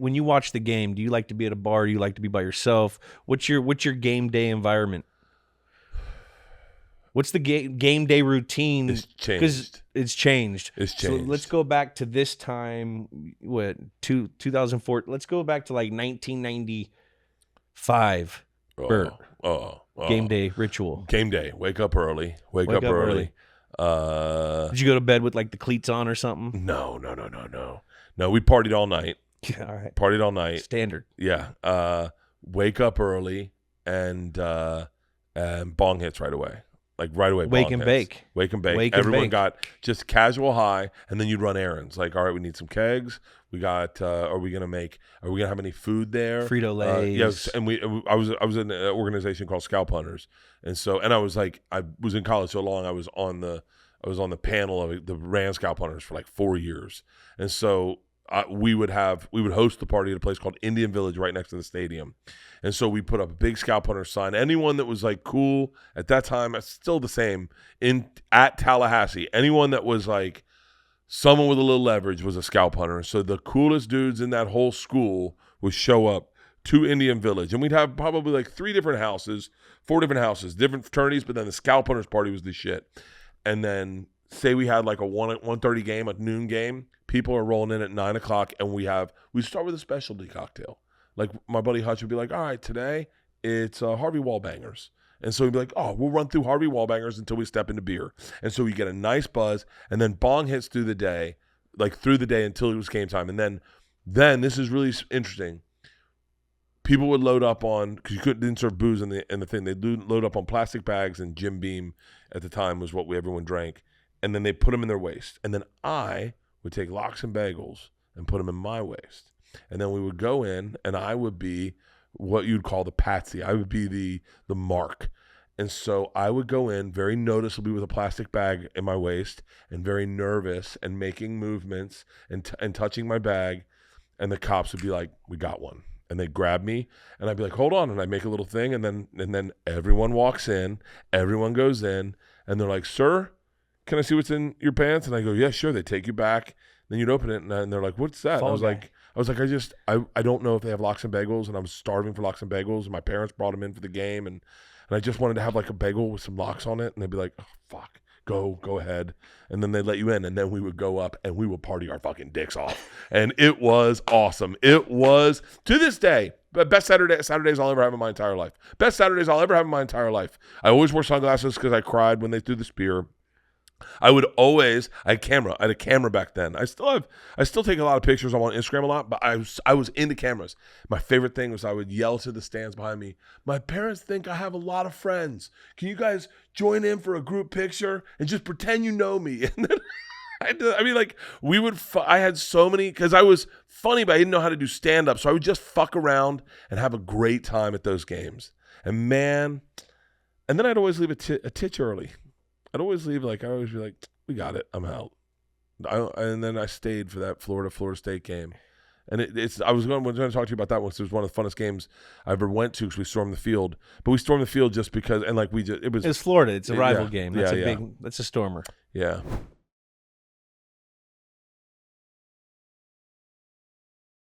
when you watch the game, do you like to be at a bar? Do you like to be by yourself? What's your game day environment? What's the game day routine? It's changed. Because it's changed. It's changed. So let's go back to this time. 2004. Let's go back to like 1995. Bert. Game day ritual. Game day. Wake up early. Wake up early. Did you go to bed with like the cleats on or something? No. No, we partied all night. Yeah, all right. Partied all night. Standard. Yeah. Wake up early and bong hits right away. Like right away. Wake and bake. Wake and bake. Everyone got just casual high, and then you'd run errands. Like, all right, we need some kegs. We got. Are we gonna have any food there? Frito-Lays. Yes, and I was in an organization called Scalp Hunters, and I was in college so long. I was on the panel of the ran Scalp Hunters for like 4 years, and so we would host the party at a place called Indian Village right next to the stadium. And so we put up a big Scalp Hunter sign. Anyone that was like cool at that time, it's still the same at Tallahassee. Anyone that was like someone with a little leverage was a Scalp Hunter. So the coolest dudes in that whole school would show up to Indian Village. And we'd have probably like 4 different houses, different fraternities, but then the Scalp Hunters party was the shit. And then say we had like a 1:30 game, a noon game. People are rolling in at 9 o'clock, and we start with a specialty cocktail. Like my buddy Hutch would be like, all right, today it's Harvey Wallbangers. And so he'd be like, oh, we'll run through Harvey Wallbangers until we step into beer. And so we get a nice buzz, and then bong hits through the day until it was game time. And then this is really interesting. People would load up on, because you didn't serve booze in the thing, they'd load up on plastic bags, and Jim Beam at the time was what everyone drank. And then they put them in their waist. And then I would take lox and bagels and put them in my waist. And then we would go in, and I would be what you'd call the patsy. I would be the mark. And so I would go in very noticeably with a plastic bag in my waist and very nervous and making movements and touching my bag. And the cops would be like, we got one. And they'd grab me, and I'd be like, hold on. And I'd make a little thing, and then everyone walks in, everyone goes in, and they're like, sir, can I see what's in your pants? And I go, yeah, sure. They take you back. Then you'd open it, and they're like, what's that? And I was like, I don't know if they have lox and bagels, and I was starving for lox and bagels, and my parents brought them in for the game, and I just wanted to have like a bagel with some lox on it, and they'd be like, oh, fuck, go ahead. And then they'd let you in, and then we would go up, and we would party our fucking dicks off. And it was awesome. It was, to this day, the best Saturdays I'll ever have in my entire life. Best Saturdays I'll ever have in my entire life. I always wore sunglasses because I cried when they threw the spear. I had a camera back then. I still take a lot of pictures. I'm on Instagram a lot, but I was into cameras. My favorite thing was I would yell to the stands behind me, my parents think I have a lot of friends. Can you guys join in for a group picture and just pretend you know me? And then I had so many, because I was funny, but I didn't know how to do stand-up. So I would just fuck around and have a great time at those games. And then I'd always leave a titch early. I'd always be like, we got it, I'm out. And then I stayed for that Florida State game. And I was going to talk to you about that one, because it was one of the funnest games I ever went to, because we stormed the field. But we stormed the field just because, and like it's Florida. It's a rival game. That's that's a stormer. Yeah.